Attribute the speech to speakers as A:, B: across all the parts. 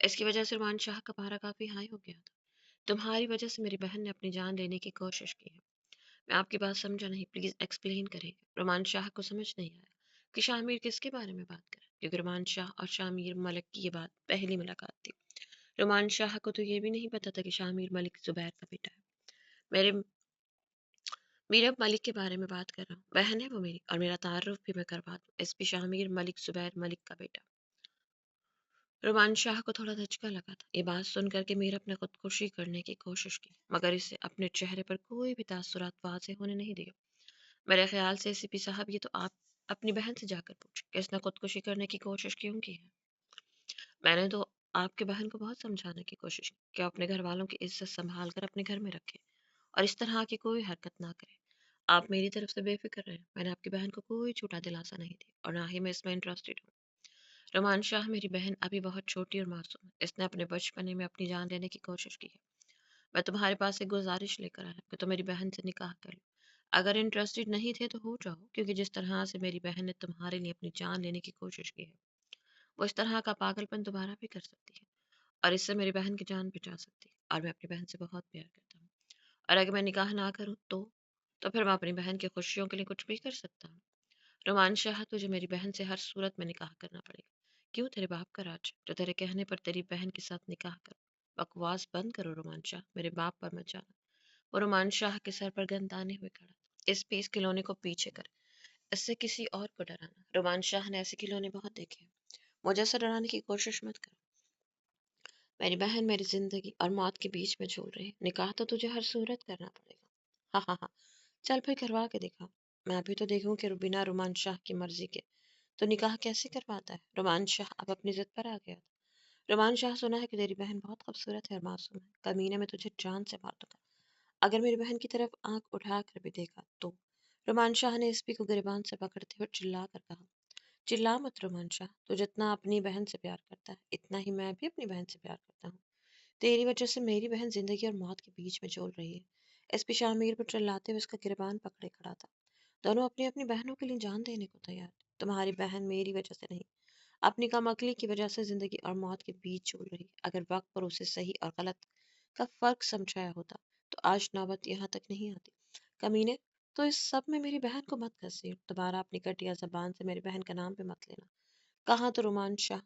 A: اس کی وجہ سے رومان شاہ کا پارا کافی ہائی ہو گیا تھا۔ تمہاری وجہ سے میری بہن نے اپنی جان لینے کی کوشش کی ہے۔ میں آپ کی بات سمجھا نہیں، پلیز ایکسپلین کریں۔ رومان شاہ کو سمجھ نہیں آیا کہ شاہ میر کس کے بارے میں بات کرے، کیونکہ رومان شاہ اور شاہ میر ملک کی یہ بات پہلی ملاقات تھی۔ رومان شاہ کو تو یہ بھی نہیں پتا تھا کہ شاہ میر ملک زبیر کا بیٹا ہے۔ میرے میرب ملک کے بارے میں بات کر رہا ہوں، بہن ہے وہ میری، اور میرا تعارف بھی میں کروا دوں، ایس پی شاہ میر ملک زبیر ملک کا بیٹا۔ رومان شاہ کو تھوڑا دھچکا لگا تھا۔ یہ بات سن کر کے میرب نے خودکشی کرنے کی کوشش کی، مگر اسے اپنے چہرے پر کوئی بھی تاثرات واضح ہونے نہیں دیے۔ میرے خیال سے سی پی صاحب، یہ تو آپ اپنی بہن سے جا کر پوچھیں کہ اس نے خودکشی کرنے کی کوشش کیوں کی ہے۔ میں نے تو آپ کے بہن کو بہت سمجھانے کی کوشش کی کہ وہ اپنے گھر والوں کی عزت سنبھال کر اپنے گھر میں رکھے اور اس طرح کی کوئی حرکت نہ کرے۔ آپ میری طرف سے بے فکر رہیں، میں نے آپ کی بہن کو کوئی جھوٹا دلاسا نہیں دی اور نہ ہی میں اس میں انٹرسٹڈ ہوں۔ رومان شاہ، میری بہن ابھی بہت چھوٹی اور معصوم ہے، اس نے اپنے بچپنے میں اپنی جان لینے کی کوشش کی ہے۔ میں تمہارے پاس ایک گزارش لے کر آیا کہ تم میری بہن سے نکاح کر لو۔ اگر انٹرسٹڈ نہیں تھے تو ہو جاؤ، کیونکہ جس طرح سے میری بہن نے تمہارے لیے اپنی جان لینے کی کوشش کی ہے، وہ اس طرح کا پاگل پن دوبارہ بھی کر سکتی ہے، اور اس سے میری بہن کی جان بچا سکتی ہے، اور میں اپنی بہن سے بہت پیار کرتا ہوں۔ اور اگر میں نکاح نہ کروں تو پھر میں اپنی بہن کی خوشیوں کے لیے کچھ بھی کر سکتا ہوں۔ رومان شاہ، تجھے میری بہن سے ہر صورت میں نکاح کرنا پڑے گا۔ کیوں؟ تیرے باپ کا راج ہے، جو تیرے کہنے پر تیری بہن کے ساتھ نکاح کرو۔ بکواس بند کرو رومان شاہ، میرے باپ پر مت جانا۔ وہ رومان شاہ کے سر پر گن تانے ہوئے کھڑا تھا۔ اس کھلونے کو پیچھے کر، اس سے کسی اور کو ڈرانا۔ رومان شاہ نے ایسے کھلونے بہت دیکھے ہیں، مجھے سے ڈرانے کی کوشش مت کرو۔ میری بہن میری زندگی اور موت کے بیچ میں جھول رہی ہے، نکاح تو تجھے ہر صورت کرنا پڑے گا۔ ہاں ہاں ہاں، چل پھر کروا کے دکھا، میں ابھی تو دیکھوں کہ بنا رومان شاہ کی مرضی کے تو نکاح کیسے کرواتا ہے۔ رومان شاہ اب اپنی ضد پر آ گیا تھا۔ رومان شاہ، سنا ہے کہ تیری بہن بہت خوبصورت ہے اور معصوم ہے، کمینے میں تجھے جان سے مار دوں گا اگر میری بہن کی طرف آنکھ اٹھا کر بھی دیکھا تو۔ رومان شاہ نے اس پی کو گریبان سے پکڑتے ہوئے چلا کر کہا، چلا مت رومان شاہ، تو جتنا اپنی بہن سے پیار کرتا ہے اتنا ہی میں بھی اپنی بہن سے پیار کرتا ہوں۔ تیری وجہ سے میری بہن زندگی اور موت کے بیچ میں جول رہی ہے۔ ایس پی شاہ میر پر چلاتے ہوئے اس کا گریبان پکڑے کھڑا تھا۔ دونوں اپنی اپنی بہنوں کے لیے جان دینے کو تیار تھے۔ تمہاری بہن میری وجہ سے نہیں، اپنی کم عقلی کی وجہ سے زندگی اور موت کے بیچ جول رہی ہے۔ اگر وقت پر اسے صحیح اور غلط کا فرق سمجھایا ہوتا تو آج نوبت یہاں تک نہیں آتی۔ کمینے، تو اس سب میں میری بہن کو مت گھسیٹ، دوبارہ اپنی گھٹیا زبان سے میری بہن کا نام بھی مت لینا۔ کہاں تو رومان شاہ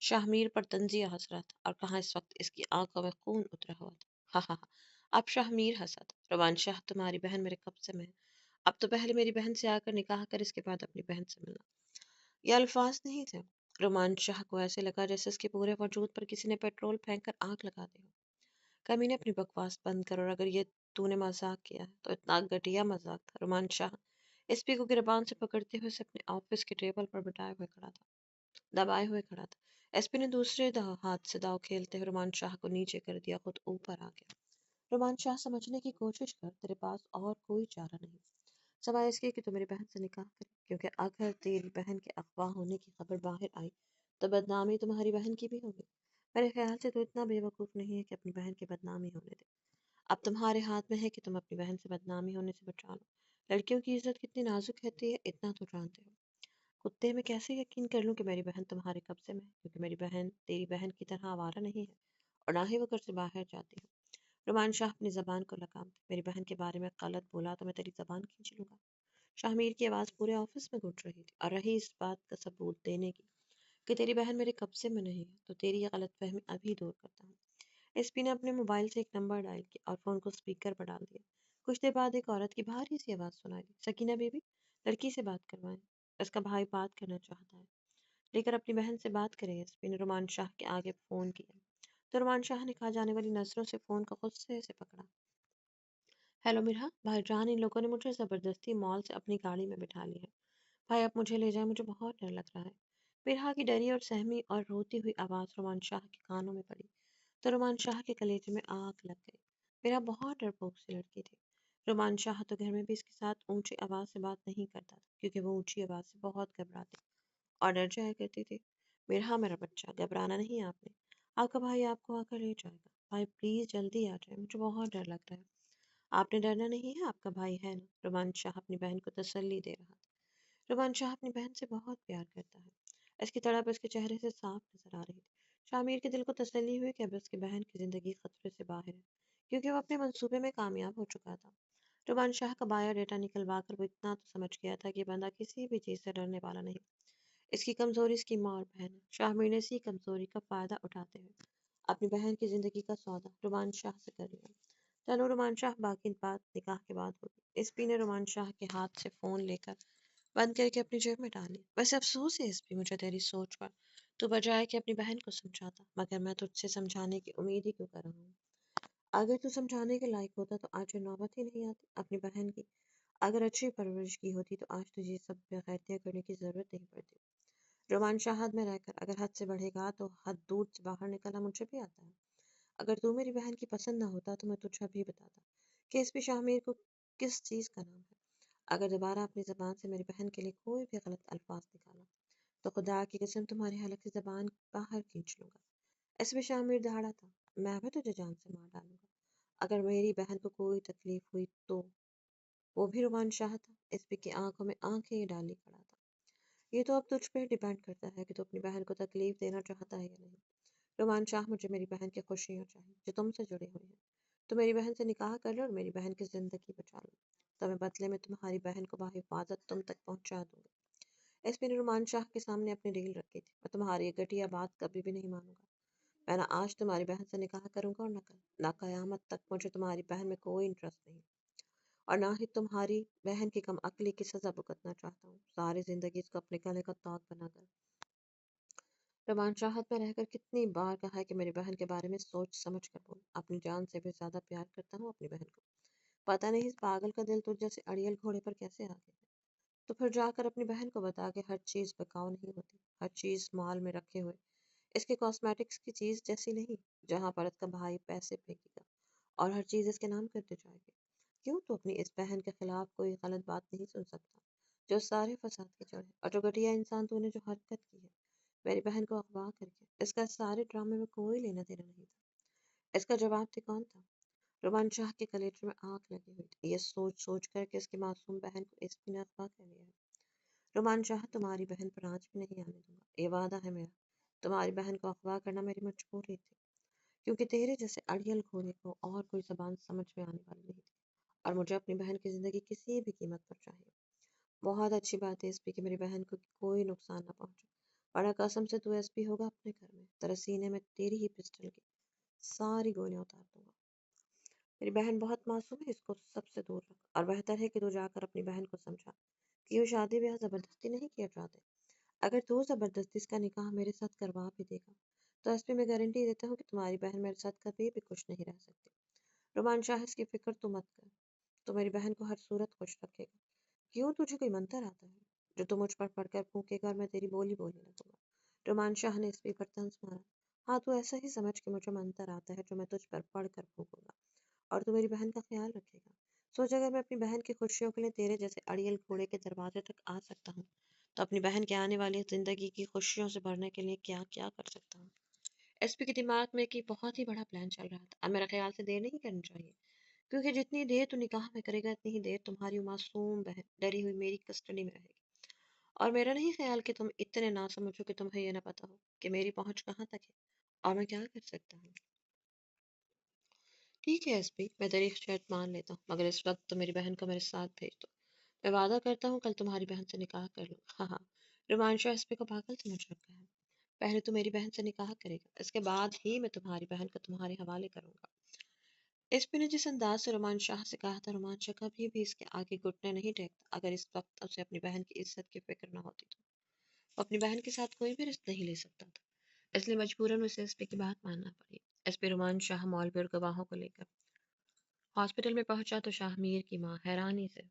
A: شاہ میر پر تنزیہ ہنس رہا تھا اور کہاں اس وقت اس کی آنکھوں میں خون اترا ہوا تھا۔ ہاں ہاں ہاں، اب شاہ میر ہنسا تھا۔ رومان شاہ، تمہاری بہن میرے قبضے میں ہے، اب تو پہلے میری بہن سے آ کر نکاح کر، اس کے بعد اپنی بہن سے ملنا۔ یہ الفاظ نہیں تھے۔ رومان شاہ کو ایسے لگا جیسے اس کے پورے وجود پر کسی نے پیٹرول پھینک کر آگ لگا دی ہو۔ کمی نے اپنی بکواس بند کر، اور اگر یہ تو نے مذاق کیا ہے تو اتنا گھٹیا مذاق تھا۔ رومان شاہ اس پی کو گریبان سے پکڑتے ہوئے اسے اپنے آفس کے ٹیبل پر دبائے ہوئے کھڑا تھا۔ ایس پی نے دوسرے ہاتھ سے داؤ کھیلتے ہوئے رومان شاہ کو نیچے کر دیا، خود اوپر آ گیا۔ رومان شاہ، سمجھنے کی کوشش کر، تیرے پاس اور کوئی چارہ نہیں سوائے اس کے کہ تو میری بہن سے نکاح کرے، کیونکہ اگر تیری بہن کے اغوا ہونے کی خبر باہر آئی تو بدنامی تمہاری بہن کی بھی ہوگی۔ میرے خیال سے تو اتنا بے وقوف نہیں ہے کہ اپنی بہن کی بدنامی ہونے دے۔ اب تمہارے ہاتھ میں ہے کہ تم اپنی بہن سے بدنامی ہونے سے بچا لو۔ لڑکیوں کی عزت کتنی نازک ہوتی ہے، اتنا تو جانتے ہو۔ کتے، میں کیسے یقین کر لوں کہ میری بہن تمہارے قبضے میں ہے، کیونکہ میری بہن تیری بہن کی طرح آوارہ نہیں ہے اور نہ ہی وہ گھر سے باہر جاتی ہے۔ رومان شاہ، اپنی زبان کو لگام دے، میری بہن کے بارے میں غلط بولا تو میں تیری زبان کھینچ لوں گا۔ شاہ میر کی آواز پورے آفس میں گونج رہی تھی، اور رہی اس بات کا ثبوت دینے کی کہ تیری بہن میرے قبضے میں نہیں ہے، تو تیری یہ غلط فہمی ابھی دور کرتا ہوں۔ ایس پی نے اپنے موبائل سے ایک نمبر ڈائل کیا اور فون کو اسپیکر پر ڈال دیا۔ کچھ دیر بعد ایک عورت کی بھاری سی آواز سنائی دی، سکینہ بیوی، لڑکی سے بات کروائیں، اس کا بھائی بات کرنا چاہتا ہے، لے کر اپنی بہن سے بات کرے۔ ایس پی نے رومان شاہ کے آگے فون کیا تو رومان شاہ نے کھا جانے والی نظروں سے فون کو غصے سے پکڑا۔ ہیلو مرحا، بھائی جان، ان لوگوں نے مجھے زبردستی مال سے اپنی گاڑی میں بٹھا لی ہے، بھائی آپ مجھے لے جائیں، مجھے بہت ڈر لگ رہا ہے۔ مرحا کی ڈری اور سہمی اور روتی ہوئی آواز رومان شاہ کے کانوں میں پڑی تو رومان شاہ کے کلیجے میں آگ لگ گئی۔ مرحا بہت ڈرپوک سی لڑکی تھی۔ رومان شاہ تو گھر میں بھی اس کے ساتھ اونچی آواز سے بات نہیں کرتا تھا، کیونکہ وہ اونچی آواز سے بہت گھبراتی اور ڈر جایا کرتی تھی۔ مرحا میرا بچہ، گھبرانا نہیں آپ نے، آپ کا بھائی آپ کو آ کر لے جائے گا، بھائی پلیز جلدی آ جائے، مجھے بہت ڈر لگ رہا ہے۔ آپ نے ڈرنا نہیں ہے، آپ کا بھائی ہے نا، رومان شاہ اپنی بہن کو تسلی دے رہا تھا۔ رومان شاہ اپنی بہن سے بہت پیار کرتا ہے، اس کی تڑپ اس کے چہرے سے صاف نظر آ رہی تھی۔ شامیر کے دل کو تسلی ہوئی کہ اب اس کی بہن کی زندگی خطرے سے باہر ہے، کیونکہ وہ اپنے منصوبے میں کامیاب ہو چکا تھا۔ رومان شاہ کا بایو ڈیٹا نکلوا کر وہ اتنا تو سمجھ گیا تھا کہ یہ بندہ کسی بھی چیز سے ڈرنے والا نہیں۔ اس کی کمزوری اس کی ماں اور بہن ہے۔ شاہ میر نے اسی کمزوری کا فائدہ اٹھاتے ہوئے اپنی بہن کی زندگی کا سودا رومان شاہ سے کر لیا۔ چلو رومان شاہ، باقی بات نکاح کے بعد ہوگی۔ ایس پی نے رومان شاہ کے ہاتھ سے فون لے کر بند کر کے اپنی جیب میں ڈال لی۔ ویسے افسوس ہے ایس پی مجھے تیری سوچ پر، تو بجائے کہ اپنی بہن کو سمجھاتا، مگر میں تجھ سے سمجھانے کی امید ہی کیوں کر رہا ہوں؟ اگر تو سمجھانے کے لائق ہوتا تو آج یہ نوبت ہی نہیں آتی اپنی بہن کی۔ اگر اچھی پرورش کی ہوتی تو آج تجھے یہ سب بےغیرتیاں کرنے کی ضرورت نہیں پڑتی۔ رومان شاہ حد میں رہ کر اگر حد سے بڑھے گا تو حد دور سے باہر نکلنا مجھے بھی آتا ہے۔ اگر تو میری بہن کی پسند نہ ہوتا تو میں تجھے بھی بتاتا کہ اس پہ شاہ میر کو کس چیز کا نام ہے۔ اگر دوبارہ اپنی زبان سے میری بہن کے لیے کوئی بھی غلط الفاظ نکالا تو خدا کی قسم تمہاری حلق کی زبان باہر کھینچ لوں گا۔ اس پہ شاہ میر دہاڑا تھا، میں بھی تجھے جان سے مار ڈالوں گا اگر میری بہن کو کوئی تکلیف ہوئی تو۔ وہ بھی رومان شاہ تھا، اس پہ کی آنکھوں میں آنکھیں ڈالی کھڑا تھا۔ یہ تو اب تجھ پہ ڈیپینڈ کرتا ہے کہ تو اپنی بہن کو تکلیف دینا چاہتا ہے یا نہیں۔ رومان شاہ، مجھے میری بہن کی خوشیاں چاہیے جو تم سے جڑی ہوئی ہیں۔ تو میری بہن سے نکاح کر لو اور میری بہن کی زندگی بچا لو، تو میں بدلے میں تمہاری بہن کو بحفاظت تم تک پہنچا دوں گا۔ اس پہ نے رومان شاہ کے سامنے اپنی ڈیل رکھی تھی، میں تمہاری یہ گھٹیا بات کبھی بھی نہیں مانوں گا۔ میں نہ آج تمہاری بہن سے نکاح کروں گا اور نہ کل، نہ قیامت تک۔ مجھے تمہاری بہن میں کوئی انٹرسٹ نہیں، اور نہ ہی تمہاری بہن کی کم عقلی کی سزا بھگتنا چاہتا ہوں ساری زندگی اس کو اپنے گلے کا تاج بنا کر۔ رومان شاہت میں رہ کر کتنی بار کہا ہے کہ میری بہن کے بارے میں سوچ سمجھ کر بول، اپنی جان سے بھی زیادہ پیار کرتا ہوں اپنی بہن کو۔ پتہ نہیں اس پاگل کا دل تجھ جیسے اڑیل گھوڑے پر کیسے آ گیا ہے۔ تو پھر جا کر اپنی بہن کو بتا کہ ہر چیز بکاؤ نہیں ہوتی، ہر چیز مال میں رکھے ہوئے اس کے کاسمیٹکس کی چیز جیسی نہیں، جہاں پر اس کا بھائی پیسے پھینکے گا اور ہر چیز اس کے نام کرتے جائے گی۔ کیوں تو اپنی اس بہن کے خلاف کوئی غلط بات نہیں سن سکتا جو سارے فساد کی جڑ ہے؟ اور جو گھٹیا انسان تو نے جو حرکت کی ہے میری بہن کو اغوا کر کے، اس کا سارے ڈرامے میں کوئی لینا دینا نہیں تھا۔ اس کا جواب تھی کون تھا؟ رومان شاہ کے کلیجے میں آگ لگی ہوئی تھی، یہ سوچ سوچ کر کہ اس کی معصوم بہن کو اس پی نے اغوا کر لیا ہے۔ رومان شاہ، تمہاری بہن پر آنچ بھی نہیں آنے دوں گا، یہ وعدہ ہے میرا۔ تمہاری بہن کو اغوا کرنا میری مجبوری تھی، کیونکہ تیرے جیسے اڑیل گھوڑے کو اور کوئی زبان سمجھ میں آنے والی نہیں تھی، اور مجھے اپنی بہن کی زندگی کسی بھی قیمت پر چاہیے۔ بہت اچھی بات ہے اس پہ کہ میری بہن کو کوئی نقصان نہ پہنچے، ورنہ قسم سے تو ایس پی ہوگا اپنے گھر میں، تیرے سینے میں تیری ہی پسٹل کی ساری گولیاں اتار دوں گا۔ میری بہن بہت معصوم ہے، اس کو سب سے دور رکھ، اور بہتر ہے کہ تو جا کر اپنی بہن کو سمجھا کہ وہ شادی بیاہ زبردستی نہیں کیا چاہتے۔ اگر تو زبردستی اس کا نکاح میرے ساتھ کروا بھی دے گا تو اس پہ میں گارنٹی دیتا ہوں کہ تمہاری بہن میرے ساتھ کبھی بھی خوش نہیں رہ سکتی۔ رومان شاہ، اس کی فکر تو مت کر، تو میری بہن کو ہر صورت خوش رکھے گا۔ کیوں تجھے کوئی منتر آتا ہے جو تو مجھ پر پڑھ کر پھونکے گا اور میں تیری بولی بولنے لگوں گا؟ رومان شاہ نے اس پہ پر طنز مارا۔ ہاں، تو ایسا ہی سمجھ کہ مجھے منتر آتا ہے جو میں تجھ پر پڑھ کر پھونکوں گا، اور تو میری بہن کا خیال رکھے گا۔ سوچ، اگر میں اپنی بہن کی خوشیوں کے لیے تیرے جیسے اڑیل گھوڑے کے دروازے تک آ سکتا ہوں تو اپنی بہن کے آنے والی زندگی کی خوشیوں سے بھرنے کے لیے کیا کیا کر سکتا ہوں۔ ایس پی کے دماغ میں ایک بہت ہی بڑا پلان چل رہا تھا۔ اب میرا خیال سے دیر نہیں کرنی چاہیے، کیونکہ جتنی دیر تو نکاح میں کرے گا اتنی ہی دیر تمہاری معصوم بہن ڈری ہوئی میری کسٹڈی میں رہے گی، اور میرا نہیں خیال کہ تم اتنے نہ سمجھو کہ تمہیں یہ نہ پتا ہو کہ میری پہنچ کہاں تک ہے اور میں کیا کر سکتا ہوں۔ ٹھیک ہے ایس پی، میں تیری شرط مان لیتا ہوں، مگر اس وقت تو میری بہن کو میرے ساتھ بھیج دو۔ میں وعدہ کرتا ہوں کل تمہاری بہن سے نکاح کر لوں گا۔ ہاں ہاں، رومان شاہ اس پہ کو پاگل سمجھ رکھا ہے، پہلے تو میری بہن سے نکاح کرے گا، اس کے بعد ہی میں تمہاری بہن کو تمہارے حوالے کروں گا۔ اس پہ نے جس انداز سے رومان شاہ سے کہا تھا، رومان شاہ کبھی بھی اس کے آگے گھٹنے نہیں ٹیکتا۔ اگر اس وقت اسے اپنی بہن کی عزت کی فکر نہ ہوتی تو وہ اپنی بہن کے ساتھ کوئی بھی رشتہ نہیں لے سکتا تھا، اس لیے مجبوراً اسے اس پہ کی بات ماننا پڑی۔ اس پہ رومان شاہ مولوی اور گواہوں کو لے کر ہاسپٹل میں پہنچا تو شاہ میر کی ماں حیرانی سے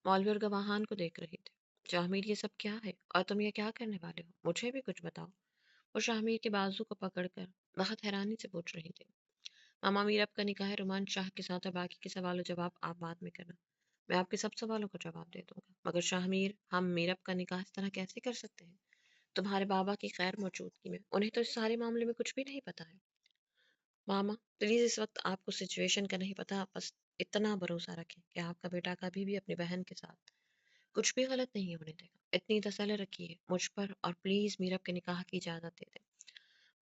A: مولوی اور گواہان کو دیکھ رہی تھی۔ شاہ میر، یہ سب کیا ہے اور تم یہ کیا کرنے والے ہو؟ مجھے بھی کچھ بتاؤ۔ وہ شاہ میر کے بازو کو پکڑ کر بہت حیرانی سے پوچھ رہی تھی۔ ماما میر، اب کا نکاح ہے رومان شاہ کے ساتھ، اور باقی کے سوال و جواب آپ بعد میں کرنا، میں آپ کے سب سوالوں کا جواب دے دوں گا۔ مگر شاہ میر، ہم میرب کا نکاح اس طرح کیسے کر سکتے ہیں تمہارے بابا کی غیر موجودگی میں؟ انہیں تو اس سارے معاملے میں کچھ بھی نہیں پتا ہے۔ ماما پلیز، اس وقت آپ کو سچویشن کا نہیں پتا، بس اتنا بھروسہ رکھیں کہ آپ کا بیٹا کبھی بھی اپنی بہن کے ساتھ کچھ بھی غلط نہیں ہونے دے گا، اتنی تسلی رکھیے مجھ پر، اور پلیز میرب کے نکاح کی اجازت دے دیں۔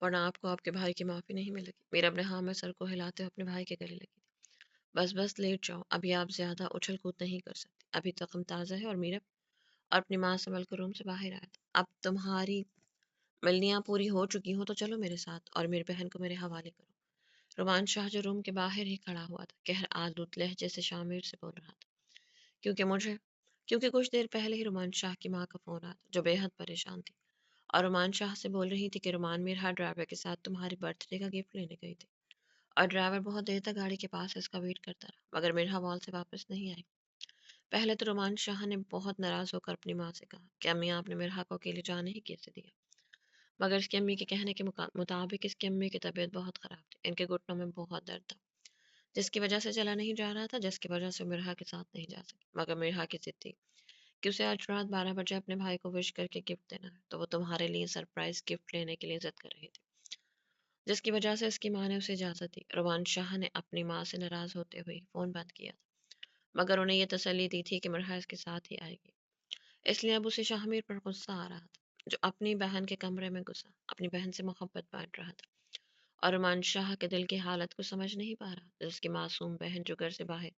A: ورنہ آپ کو آپ کے بھائی کی معافی نہیں ملے گی۔ میرا ابن ہاں میں سر کو ہلاتے ہوئے اپنے بھائی کے گلے لگی تھی۔ بس بس لیٹ جاؤ، ابھی آپ زیادہ اچھل کود نہیں کر سکتی، ابھی زخم تازہ ہے۔ اور میرا اور اپنی ماں سے مل کر روم سے باہر آیا تھا۔ اب تمہاری ملنیاں پوری ہو چکی ہوں تو چلو میرے ساتھ اور میری بہن کو میرے حوالے کرو۔ رومان شاہ جو روم کے باہر ہی کھڑا ہوا تھا، قہر آلود لہجے سے شامر سے بول رہا تھا، کیونکہ مجھے کیونکہ کچھ دیر پہلے ہی رومان شاہ کی ماں کا فون آیا تھا جو بے حد پریشان تھی اور رومان شاہ سے بول رہی تھی کہ رومان میرا ڈرائیور کے ساتھ تمہاری برتھ ڈے کا گفٹ لینے گئی تھی اور ڈرائیور بہت دیر تک گاڑی کے پاس اس کا ویٹ کرتا رہا مگر میرا مال سے واپس نہیں آئی۔ پہلے تو رومان شاہ نے بہت ناراض ہو کر اپنی ماں سے کہا کہ امی آپ نے میرا کو اکیلے جانے ہی کیسے دیا، مگر اس کی امی کے کہنے کے مطابق اس کی امی کی طبیعت بہت خراب تھی، ان کے گھٹنوں میں بہت درد تھا جس کی وجہ سے چلا نہیں جا رہا تھا، جس کی وجہ سے مرحا کے ساتھ نہیں جا سکی، مگر مرحا کی ضد تھی کہ اسے آج رات 12 بجے اپنے بھائی کو وش کر کے گفٹ دینا ہے، تو وہ تمہارے لیے سرپرائز گفٹ لینے کے لیے ضد کر رہی تھی جس کی وجہ سے اس کی ماں نے اسے اجازت دی۔ روان شاہ نے اپنی ماں سے ناراض ہوتے ہوئے فون بند کیا تھا مگر انہیں یہ تسلی دی تھی کہ مرحا اس کے ساتھ ہی آئے گی، اس لیے اب اسے شاہمیر پر غصہ آ رہا تھا جو اپنی بہن کے کمرے میں گھسا، اپنی بہن سے محبت بانٹ رہا تھا اور رومان شاہ کے دل کی حالت کو سمجھ نہیں پا رہا جس کی معصوم بہن جو گھر سے باہر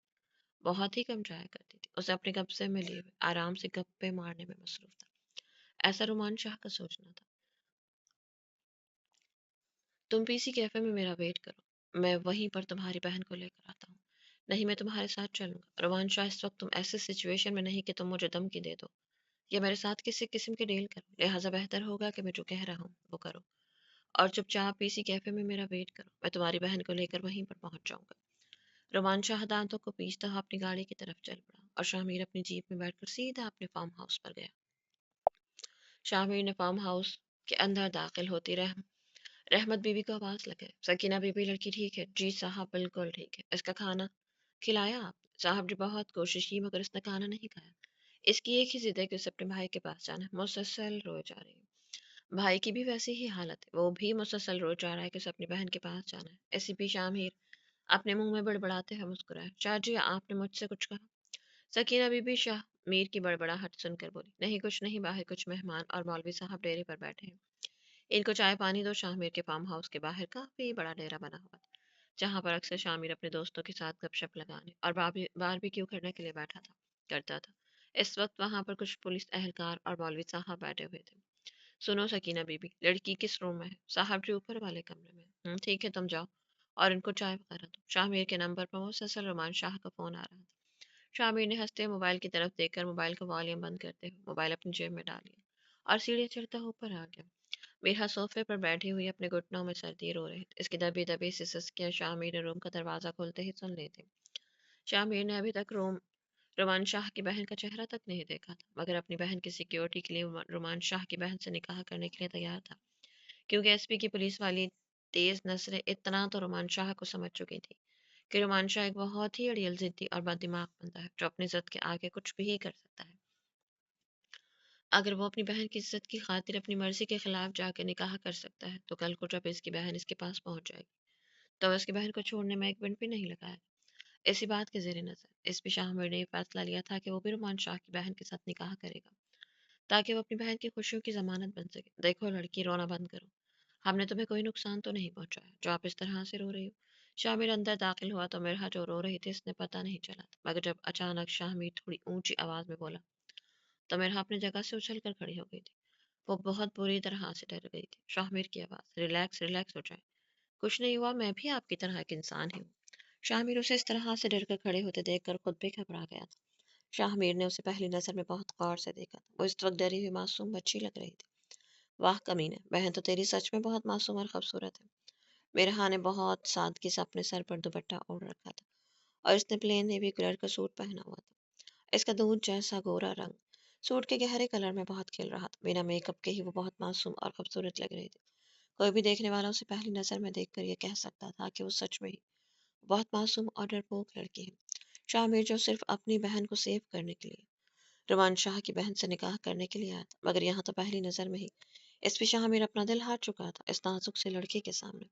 A: بہت ہی کم جایا کرتی تھی اسے اپنے قبضے میں لیے ہوئے آرام سے گپے مارنے میں مصروف تھا۔ ایسا رومان شاہ کا سوچنا تھا۔ تم پی سی کیفے میں میرا ویٹ کرو، میں وہیں پر تمہاری بہن کو لے کر آتا ہوں۔ نہیں میں تمہارے ساتھ چلوں گا رومان شاہ، اس وقت تم ایسی سچویشن میں نہیں کہ تم مجھے دھمکی دے دو یا میرے ساتھ کسی قسم کی ڈیل کرو، لہٰذا بہتر ہوگا کہ میں جو کہہ رہا ہوں وہ کرو اور چپ چاپ پی سی کیفے میں میرا ویٹ کرو، میں تمہاری بہن کو لے کر وہیں پر پہنچ جاؤں گا۔ رومان شاہ دانتوں کو پیستا ہوا اپنی گاڑی کی طرف چل پڑا اور شاہ اپنی جیپ میں بیٹھ کر سیدھا اپنے فارم ہاؤس پر گیا۔ شاہ نے فارم ہاؤس کے اندر داخل ہوتی رحمت بی بی کو آواز لگے، سکینہ بی بی لڑکی ٹھیک ہے؟ جی صاحب بالکل ٹھیک ہے۔ اس کا کھانا کھلایا آپ؟ صاحب جی بہت کوشش کی مگر اس نے کھانا نہیں کھایا۔ اس کی ایک ہی ضد ہے کہ اسے اپنے بھائی کے پاس جانا ہے، مسلسل روئے جا رہی ہے۔ بھائی کی بھی ویسی ہی حالت ہے، وہ بھی مسلسل روئے جا رہا ہے کہ اسے اپنی بہن کے پاس جانا ہے۔ ایسی بھی شامیر اپنے منہ میں بڑبڑاتے ہوئے مسکرائے، شاہ جی آپ نے مجھ سے کچھ کہا؟ سکینہ بی بی شاہ میر کی بڑبڑاہٹ سن کر بولی، نہیں کچھ نہیں، باہر کچھ مہمان اور مولوی صاحب ڈیرے پر بیٹھے ہیں، ان کو چائے پانی دو۔ شاہ میر کے فارم ہاؤس کے باہر کافی بڑا ڈیرا بنا ہوا تھا جہاں پر اکثر شاہ میر اپنے دوستوں کے ساتھ گپ شپ لگانے اور باربیکیو کرنے کے لیے بیٹھا کرتا تھا۔ اس وقت وہاں پر کچھ پولیس اہلکار اور مولوی صاحب بیٹھے ہوئے تھے۔ سنو سکینہ بی بی، لڑکی کس روم میں ہے؟ صاحب جی اوپر والے کمرے میں۔ ٹھیک ہے تم جاؤ اور ان کو چائے وغیرہ دو۔ شاہ میر کے نمبر پر مسلسل رومان شاہ کا فون آ رہا تھا۔ شاہ میر نے ہنستے ہوئے موبائل کی طرف دیکھ کر موبائل کا والیوم بند کرتے ہوئے موبائل اپنی جیب میں ڈال لیا اور سیڑھیاں چڑھتا اوپر آ گیا۔ میرا صوفے پر بیٹھی ہوئی اپنے گھٹنوں میں سردی رو رہی تھی، اس کی دبی دبی سی سسکیاں شاہ میر نے روم کا دروازہ کھولتے ہی سن لی تھی۔ شاہ میر نے ابھی تک رومان شاہ کی بہن کا چہرہ تک نہیں دیکھا تھا مگر اپنی بہن کی سیکیورٹی کے لیے رومان شاہ کی بہن سے نکاح کرنے کے لیے تیار تھا، کیونکہ ایس پی کی پولیس والی تیز نظریں اتنا تو رومان شاہ کو سمجھ چکی تھی کہ رومان شاہ ایک بہت ہی اڑیل ضدی اور بد دماغ بندہ ہے جو اپنی ضد کے آگے کچھ بھی کر سکتا ہے۔ اگر وہ اپنی بہن کی عزت کی خاطر اپنی مرضی کے خلاف جا کے نکاح کر سکتا ہے تو کل کو جب اس کی بہن اس کے پاس پہنچ جائے گی تو اس کی بہن کو چھوڑنے میں ایک منٹ بھی نہیں لگائے گا۔ اسی بات کے زیر نظر اس پہ شاہ میر نے یہ فیصلہ لیا تھا کہ وہ بھی رومان شاہ کی بہن کے ساتھ نکاح کرے گا تاکہ وہ اپنی بہن کی خوشیوں کی ضمانت بن سکے۔ دیکھو لڑکی رونا بند کرو، ہم نے تمہیں کوئی نقصان تو نہیں پہنچایا جو آپ اس طرح سے رو رہی ہو۔ شاہ میر اندر داخل ہوا تو مرحا جو رو رہی تھی اس نے پتہ نہیں چلا تھا مگر جب اچانک شاہ میر تھوڑی اونچی آواز میں بولا تو مرحا اپنی جگہ سے اچھل کر کھڑی ہو گئی تھی۔ وہ بہت بری طرح سے ڈر گئی تھی۔ شاہ میر کی آواز، ریلیکس ریلیکس ہو جائے، کچھ نہیں ہوا، میں بھی آپ کی طرح ایک انسان ہی ہوں۔ شاہ میر اسے اس طرح سے ڈر کر کھڑے ہوتے دیکھ کر خود بھی گھبرا گیا تھا۔ شاہ میر نے اسے پہلی نظر میں بہت غور سے دیکھا تھا، وہ اس وقت ڈری ہوئی معصوم بچی لگ رہی تھی۔ واہ کمینے، بہن تو تیری سچ میں بہت معصوم اور خوبصورت ہے۔ میرے ہاں نے بہت سادگی سے اپنے سر پر دوپٹہ اوڑھ رکھا تھا اور اس نے پلین نیوی کلر کا سوٹ پہنا ہوا تھا، اس کا دودھ جیسا گورا رنگ سوٹ کے گہرے کلر میں بہت کھل رہا تھا۔ بنا میک اپ کے ہی وہ بہت معصوم اور خوبصورت لگ رہی تھی، کوئی بھی دیکھنے والا اسے پہلی نظر میں دیکھ کر یہ کہہ سکتا تھا کہ وہ سچ میں ہی بہت معصوم اور ڈرپوک لڑکی ہے۔ شاہ میر جو صرف اپنی بہن کو سیو کرنے کے لیے رومان شاہ کی بہن سے نکاح کرنے کے لیے آیا تھا مگر یہاں تو پہلی نظر میں ہی اس پہ شاہ میر اپنا دل ہار چکا تھا اس نازک سے لڑکی کے سامنے۔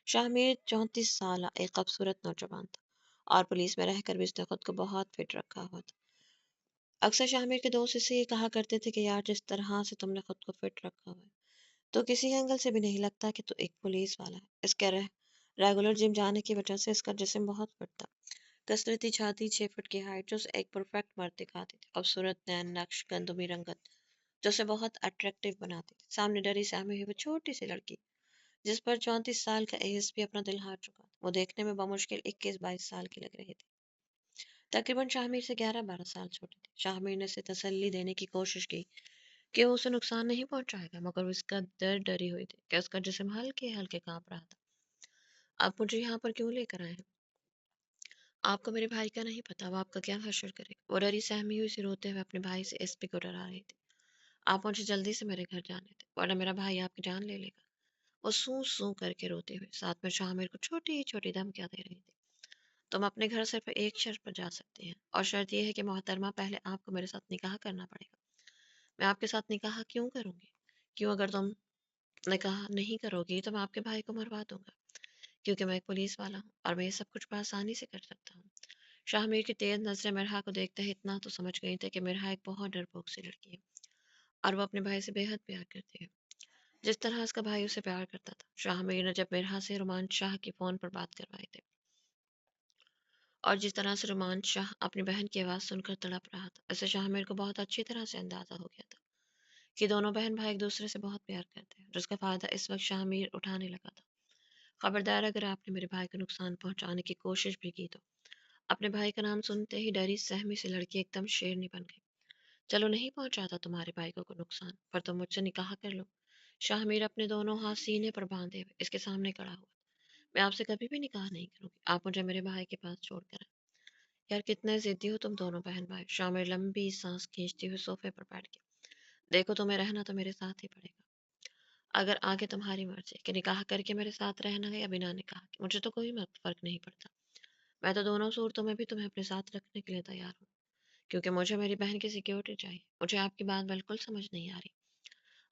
A: شاہ میر 34 سالہ ایک خوبصورت نوجوان تھا اور پولیس میں رہ کر بھی اس نے خود کو بہت فٹ رکھا ہوا تھا۔ اکثر شاہ میر کے دوست اسے یہ کہا کرتے تھے کہ یار جس طرح سے تم نے خود کو فٹ رکھا ہوا ہے تو کسی اینگل سے بھی نہیں لگتا کہ تو ایک پولیس والا ہے۔ اس کے ریگولر جم جانے کی وجہ سے اس کا جسم بہت بڑھتا، کثرتی چھاتی، 6 فٹ کی ہائٹ، جو اسے ایک پرفیکٹ مرد دکھاتی تھی، خوبصورت نین نقش گندمی رنگت جو اسے بہت اٹریکٹیو بناتی تھی۔ سامنے ڈری سہمی ہوئی وہ چھوٹی سی لڑکی جس پر 34 سال کا ایس بھی اپنا دل ہار چکا تھا، وہ دیکھنے میں بمشکل 21-22 سال کی لگ رہی تھی، تقریباً شاہمیر سے 11-12 سال چھوٹی تھی۔ شاہمیر نے اسے تسلی دینے کی کوشش کی کہ وہ اسے نقصان نہیں پہنچائے گا، مگر وہ اس کا ڈری ہوئی تھی کہ اس کا جسم ہلکے ہلکے کانپ رہا تھا۔ آپ مجھے یہاں پر کیوں لے کر آئے ہیں؟ آپ کو میرے بھائی کا نہیں پتا، وہ آپ کا کیا حشر کرے گا؟ وہ ڈری سہمی ہوئی سے روتے ہوئے اپنے بھائی سے ایس پی کو ڈرا رہی تھی۔ آپ مجھے جلدی سے میرے گھر جانے تھے، ورنہ میرا بھائی آپ کی جان لے لے گا۔ وہ سوں سوں کر کے روتے ہوئے ساتھ میں شاہ میر کو چھوٹی چھوٹی دھمکیاں دے رہی تھی۔ تم اپنے گھر صرف ایک شرط پر جا سکتے ہیں، اور شرط یہ ہے کہ محترمہ پہلے آپ کو میرے ساتھ نکاح کرنا پڑے گا۔ میں آپ کے ساتھ نکاح کیوں کروں گی؟ کیوں اگر تم نکاح نہیں کرو گی تو میں آپ کے بھائی کو مروا دوں گا، کیونکہ میں ایک پولیس والا ہوں اور میں یہ سب کچھ بآسانی سے کر سکتا ہوں۔ شاہ میر کی تیز نظریں مرحا کو دیکھتے ہی اتنا تو سمجھ گئی تھی کہ مرحا ایک بہت ڈرپوک سی لڑکی ہے اور وہ اپنے بھائی سے بے حد پیار کرتی ہے، جس طرح اس کا بھائی اسے پیار کرتا تھا۔ شاہ میر نے جب مرحا سے رومان شاہ کی فون پر بات کروائی تھی اور جس طرح سے رومان شاہ اپنی بہن کی آواز سن کر تڑپ رہا تھا، اسے شاہ میر کو بہت اچھی طرح سے اندازہ ہو گیا تھا کہ دونوں بہن بھائی ایک دوسرے سے بہت پیار کرتے ہیں، جس کا فائدہ اس وقت شاہ میر اٹھانے لگا تھا۔ خبردار اگر آپ نے میرے بھائی کو نقصان پہنچانے کی کوشش بھی کی تو… اپنے بھائی کا نام سنتے ہی ڈری سہمی سے لڑکی ایک دم شیرنی بن گئی۔ چلو نہیں پہنچاتا تمہارے بھائی کو کوئی نقصان، پر تم مجھ سے نکاح کر لو۔ شاہ میر اپنے دونوں ہاتھ سینے پر باندھے ہوئے اس کے سامنے کھڑا ہوا۔ میں آپ سے کبھی بھی نکاح نہیں کروں گی، آپ مجھے میرے بھائی کے پاس چھوڑ کر آئیں۔ یار کتنے ضدی ہو تم دونوں بہن بھائی۔ شاہ میر لمبی سانس کھینچتی ہوئے صوفے پر بیٹھ گئی۔ دیکھو تمہیں رہنا تو میرے ساتھ ہی پڑے گا، اگر آگے تمہاری مرضی کہ نکاح کر کے میرے ساتھ رہنا ہے یا بنا نکاح کے، مجھے تو کوئی فرق نہیں پڑتا۔ میں تو دونوں صورتوں میں بھی تمہیں اپنے ساتھ رکھنے کے لیے تیار ہوں، کیونکہ مجھے میری بہن کی سیکیورٹی چاہیے۔ مجھے آپ کی بات بالکل سمجھ نہیں آ رہی۔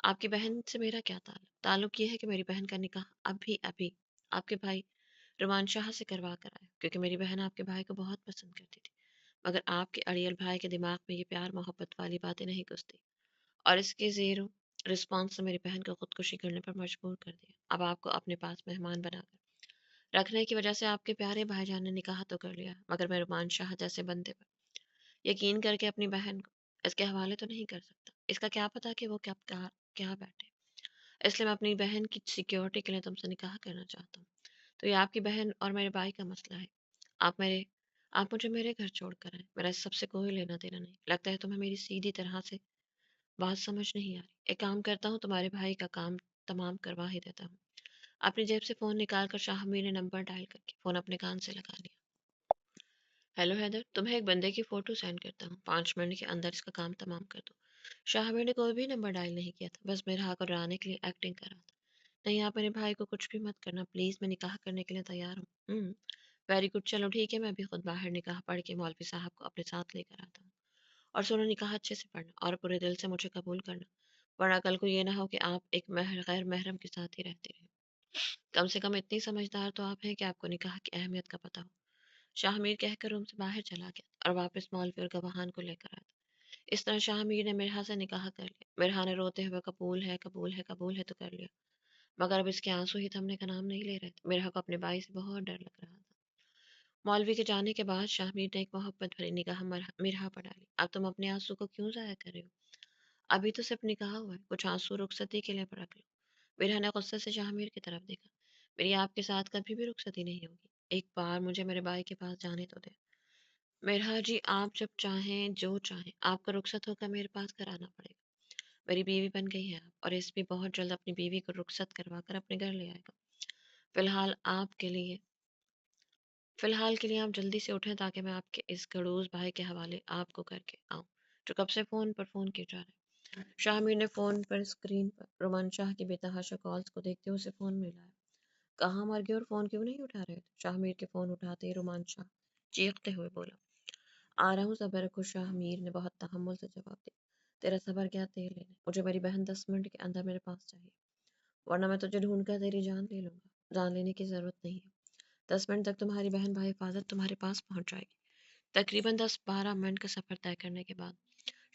A: آپ کی بہن سے میرا کیا تعلق؟ تعلق یہ ہے کہ میری بہن کا نکاح ابھی ابھی آپ کے بھائی رومان شاہ سے کروا کر آئے، کیونکہ میری بہن آپ کے بھائی کو بہت پسند کرتی تھی، مگر آپ کے اڑیل بھائی کے دماغ میں یہ پیار محبت والی باتیں نہیں گھستی، اور اس کے زیرو رسپانس سے میری بہن کو خودکشی کرنے پر مجبور کر دیا۔ اب آپ کو اپنے پاس مہمان بنا کر رکھنے کی وجہ سے آپ کے پیارے بھائی جان نے نکاح تو کر لیا، مگر میں رومان شاہ جیسے بندے پر یقین کر کے اپنی بہن کو اس کے حوالے تو نہیں کر سکتا۔ اس کا کیا پتا کہ وہ کیا بیٹھے، اس لیے میں اپنی بہن کی سیکیورٹی کے لیے تم سے نکاح کرنا چاہتا ہوں۔ تو یہ آپ کی بہن اور میرے بھائی کا مسئلہ ہے۔ آپ میرے آپ مجھے میرے گھر چھوڑ کر آئیں، میرا اس سب سے کوئی لینا دینا نہیں۔ لگتا ہے تمہیں میری سیدھی طرح سے بات سمجھ نہیں آ رہی۔ ایک کام کرتا ہوں، تمہارے بھائی کا کام تمام کروا ہی دیتا ہوں۔ اپنی جیب سے فون نکال کر شاہ میر نے نمبر ڈائل کر کے فون اپنے کان سے لگا لیا۔ ہیلو حیدر، تمہیں ایک بندے کی فوٹو سینڈ کرتا ہوں، 5 منٹ کے اندر اس کا کام تمام کر دو۔ شاہ میر نے کوئی بھی نمبر ڈائل نہیں کیا تھا، بس میرے حق کو ڈرانے کے لیے ایکٹنگ کر رہا تھا۔ نہیں، آپ میرے بھائی کو کچھ بھی مت کرنا پلیز، میں نکاح کرنے کے لیے تیار ہوں۔ ویری گڈ، چلو ٹھیک ہے، میں بھی خود باہر نکاح پڑھ کے مولوی صاحب کو اپنے ساتھ لے کر آتا ہوں۔ اور سنو، نکاح اچھے سے پڑھنا اور پورے دل سے مجھے قبول کرنا، ورنہ کل کو یہ نہ ہو کہ آپ ایک غیر محرم کے ساتھ ہی رہتے رہیں۔ کم سے کم اتنی سمجھدار تو آپ ہیں کہ آپ کو نکاح کی اہمیت کا پتہ ہو۔ شاہ میر کہہ کر روم سے باہر چلا گیا اور واپس مولوی اور گواہان کو لے کر آیا تھا۔ اس طرح شاہ میر نے مرحا سے نکاح کر لیا۔ مرحا نے روتے ہوئے قبول ہے قبول ہے قبول ہے تو کر لیا، مگر اب اس کے آنسو ہی تھمنے کا نام نہیں لے رہے تھے۔ مرحا کو اپنے بھائی سے بہت ڈر لگ رہا تھا۔ مولوی کے جانے کے بعد شاہ میر نے ایک محبت بھری نگاہ مرحا پر ڈالی۔ اب تم اپنے آنسو کو کیوں ضائع کر رہے ہو؟ ابھی تو صرف نکاح ہوا ہے، کچھ آنسو رخصتی کے لیے رکھ لو۔ مرحا نے غصے سے شاہ میر کی طرف دیکھا۔ میری آپ کے ساتھ کبھی بھی رخصتی نہیں ہوگی، ایک بار مجھے میرے بھائی کے پاس جانے تو دے۔ مرحا جی، آپ جب چاہیں جو چاہیں آپ کو رخصت ہو کر میرے پاس کرانا پڑے گا۔ میری بیوی بن گئی ہے آپ، اور اس بھی بہت جلد اپنی بیوی کو رخصت کروا کر اپنے گھر لے آئے گا۔ فی الحال آپ کے لیے فی الحال کے لیے آپ جلدی سے اٹھیں تاکہ میں آپ کے اس گھڑوس بھائی کے حوالے آپ کو کر کے آؤں جو کب سے فون پر فون کیے جا رہے ہیں۔ شاہ میر نے فون پر اسکرین پر رومان شاہ کی بے تحاشا کالز کو دیکھتے ہوئے اسے فون ملایا۔ کہاں مر گئے اور فون کیوں نہیں اٹھا رہے تھے؟ شاہ میر کے فون اٹھاتے ہی رومان شاہ چیختے ہوئے بولا۔ آ رہا ہوں، صبر رکھو۔ شاہ میر نے بہت تحمل سے جواب دیا۔ تیرا صبر کیا تیل لینے، مجھے میری بہن 10 منٹ کے اندر میرے پاس چاہیے، ورنہ میں تجھے ڈھونڈ کر تیری جان لے لوں گا۔ جان لینے کی ضرورت نہیں ہے، 10 منٹ تک تمہاری بہن بھائی حفاظت تمہارے پاس پہنچ جائے گی۔ تقریباً 10-12 منٹ کا سفر طے کرنے کے بعد